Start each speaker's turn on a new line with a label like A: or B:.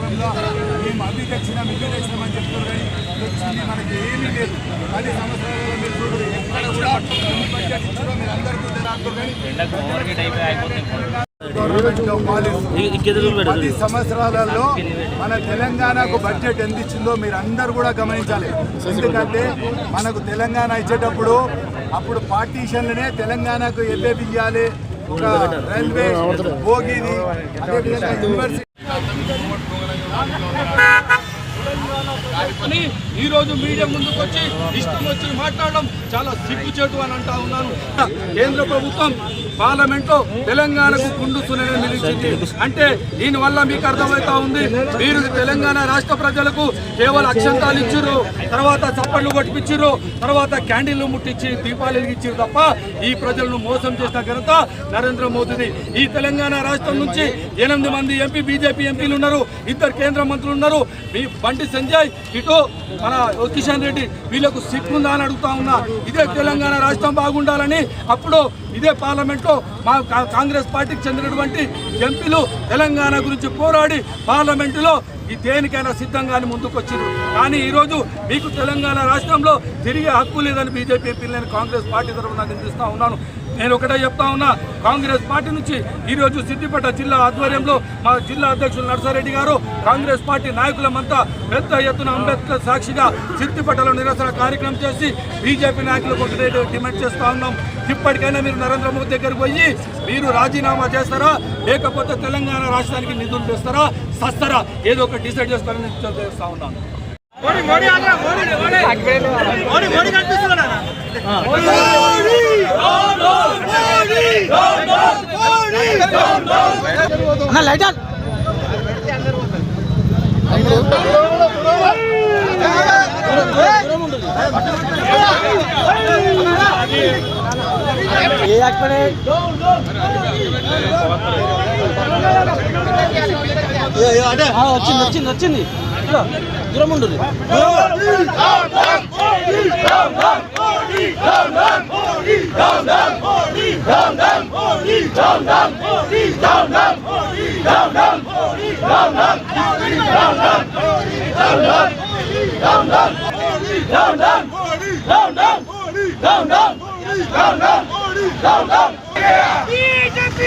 A: సందర్భంలో మేము అవి తెచ్చినాం ఇవి తెచ్చినామని చెప్తున్నారు కానీ తెచ్చింది మనకి ఏమీ లేదు. 10 సంవత్సరాలలో మీరు చూడరు ఎక్కడ కూడా బడ్జెట్ ఇచ్చారో మీరు అందరికీ కానీ 10 సంవత్సరాలలో మన తెలంగాణకు బడ్జెట్ ఎంత ఇచ్చిందో మీరు అందరూ కూడా గమనించాలి. ఎందుకంటే మనకు తెలంగాణ ఇచ్చేటప్పుడు అప్పుడు పార్టీషన్లనే తెలంగాణకు ఎల్ఏబి ఇవ్వాలి, ఒక రైల్వే భోగిది, అదేవిధంగా యూనివర్సిటీ.
B: అని ఈరోజు మీడియా ముందుకు వచ్చి ఇష్టం వచ్చి మాట్లాడడం చాలా సిగ్గుచేటు అని అంటా ఉన్నాను. కేంద్ర ప్రభుత్వం పార్లమెంట్ లో తెలంగాణకు కుండు సునని నిలిచింది అంటే దీనివల్ల మీకు అర్థమవుతా ఉంది. మీరు తెలంగాణ రాష్ట్ర ప్రజలకు కేవలం అక్షంతాలు ఇచ్చిర్రు, తర్వాత చప్పట్లు కొట్టించిర్రు, తర్వాత క్యాండిల్లు ముట్టించి దీపాలు వెలిగించారు తప్ప ఈ ప్రజలను మోసం చేసిన ఘనత నరేంద్ర మోదీది. ఈ తెలంగాణ రాష్ట్రం నుంచి 8 మంది ఎంపీ బీజేపీ ఎంపీలు ఉన్నారు, 2 కేంద్ర మంత్రులు ఉన్నారు. మీ బండి సంజయ్ ఇటు మన కిషన్ రెడ్డి వీళ్ళకు సిగ్గుందా అని అడుగుతా ఉన్నా. ఇదే తెలంగాణ రాష్ట్రం బాగుండాలని అప్పుడు ఇదే పార్లమెంట్లో మా కాంగ్రెస్ పార్టీకి చెందినటువంటి ఎంపీలు తెలంగాణ గురించి పోరాడి పార్లమెంటులో ఈ దేనికైనా సిద్ధంగానే ముందుకు వచ్చిండ్రు. కానీ ఈరోజు మీకు తెలంగాణ రాష్ట్రంలో తిరిగే హక్కు లేదని బీజేపీ ఎంపీలను కాంగ్రెస్ పార్టీ తరఫున నిందిస్తూ ఉన్నాను. నేను ఒకటే చెప్తా ఉన్నా, కాంగ్రెస్ పార్టీ నుంచి ఈరోజు సిద్దిపేట జిల్లా ఆధ్వర్యంలో మా జిల్లా అధ్యక్షులు నర్సారెడ్డి గారు కాంగ్రెస్ పార్టీ నాయకులమంతా పెద్ద ఎత్తున అంబేద్కర్ సాక్షిగా సిద్దిపేటలో నిరసన కార్యక్రమం చేసి బీజేపీ నాయకులకు ఒకటే డిమాండ్ చేస్తూ ఉన్నాం. ఇప్పటికైనా మీరు నరేంద్ర మోదీ దగ్గరికి పోయి మీరు రాజీనామా చేస్తారా, లేకపోతే తెలంగాణ రాష్ట్రానికి నిధులు తెస్తారా, సస్తారా, ఏదో ఒకటి డిసైడ్ చేసుకోవాలని చేస్తా ఉన్నాను.
C: వచ్చింది దూరం ఉండదు.
D: BJP!